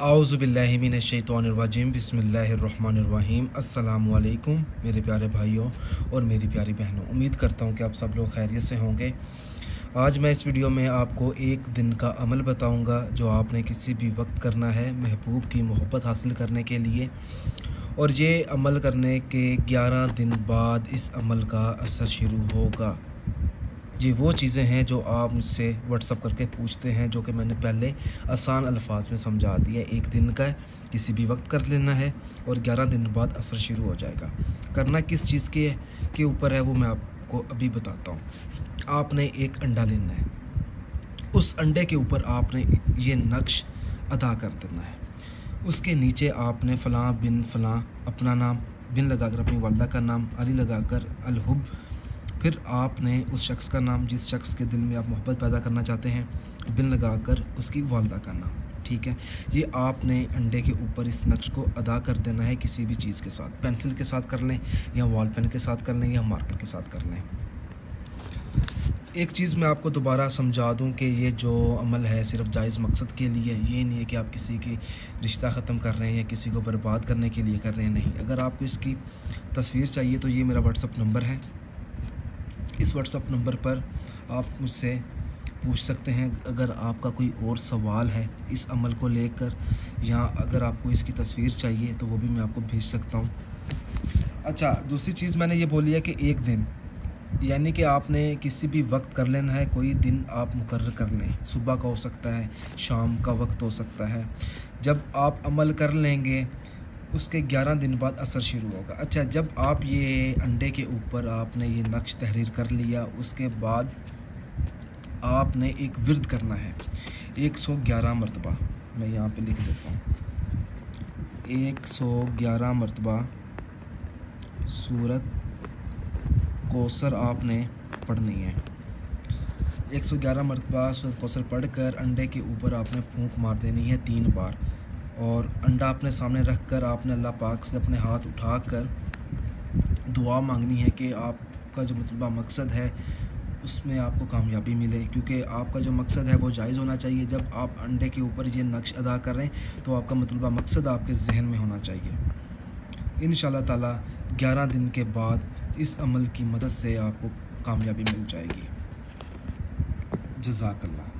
आऊज़ुबिल्लाहिमिनश्शैतानिर्रजीम बिस्मिल्लाहिर्रहमानिर्रहीम। अस्सलामु अलैकुम मेरे प्यारे भाइयों और मेरी प्यारी बहनों, उम्मीद करता हूँ कि आप सब लोग खैरियत से होंगे। आज मैं इस वीडियो में आपको एक दिन का अमल बताऊँगा जो आपने किसी भी वक्त करना है महबूब की मोहब्बत हासिल करने के लिए, और ये अमल करने के 11 दिन बाद इस अमल का असर शुरू होगा। जी वो चीज़ें हैं जो आप मुझसे व्हाट्सअप करके पूछते हैं, जो कि मैंने पहले आसान अल्फाज में समझा दिया। एक दिन का किसी भी वक्त कर लेना है और 11 दिन बाद असर शुरू हो जाएगा। करना किस चीज़ के ऊपर है वो मैं आपको अभी बताता हूँ। आपने एक अंडा लेना है, उस अंडे के ऊपर आपने ये नक्श अदा कर देना है। उसके नीचे आपने फ़लाँ बिन फ़लाँ अपना नाम, बिन लगाकर अपनी वालदा का नाम, अली लगाकर अलहुब, फिर आपने उस शख्स का नाम जिस शख्स के दिल में आप मोहब्बत पैदा करना चाहते हैं, बिन लगाकर उसकी वालदा का नाम। ठीक है, ये आपने अंडे के ऊपर इस नक्श को अदा कर देना है किसी भी चीज़ के साथ। पेंसिल के साथ कर लें या वॉल पेन के साथ कर लें या मार्कर के साथ कर लें। एक चीज़ मैं आपको दोबारा समझा दूं कि ये जो अमल है सिर्फ जायज़ मकसद के लिए, ये नहीं है कि आप किसी की रिश्ता ख़त्म कर रहे हैं या किसी को बर्बाद करने के लिए कर रहे हैं, नहीं। अगर आपको इसकी तस्वीर चाहिए तो ये मेरा व्हाट्सअप नंबर है। इस व्हाट्सअप नंबर पर आप मुझसे पूछ सकते हैं अगर आपका कोई और सवाल है इस अमल को लेकर, या अगर आपको इसकी तस्वीर चाहिए तो वो भी मैं आपको भेज सकता हूँ। अच्छा, दूसरी चीज़ मैंने ये बोली है कि एक दिन, यानी कि आपने किसी भी वक्त कर लेना है। कोई दिन आप मुकर्रर कर लें, सुबह का हो सकता है, शाम का वक्त हो सकता है। जब आप अमल कर लेंगे उसके 11 दिन बाद असर शुरू होगा। अच्छा, जब आप ये अंडे के ऊपर आपने ये नक्श तहरीर कर लिया, उसके बाद आपने एक विर्द करना है 111 मरतबा। मैं यहाँ पे लिख देता हूँ, 111 मरतबा सूरत कौसर आपने पढ़नी है। 111 मरतबा सूरत कौसर पढ़कर अंडे के ऊपर आपने फूंक मार देनी है 3 बार, और अंडा अपने सामने रख कर आपने अल्लाह पाक से अपने हाथ उठाकर दुआ मांगनी है कि आपका जो मतलूबा मकसद है उसमें आपको कामयाबी मिले, क्योंकि आपका जो मकसद है वो जायज़ होना चाहिए। जब आप अंडे के ऊपर ये नक्श अदा कर रहे हैं तो आपका मतलूबा मकसद आपके जहन में होना चाहिए। इंशाअल्लाह ताला 11 दिन के बाद इस अमल की मदद से आपको कामयाबी मिल जाएगी। जज़ाकल्लाह।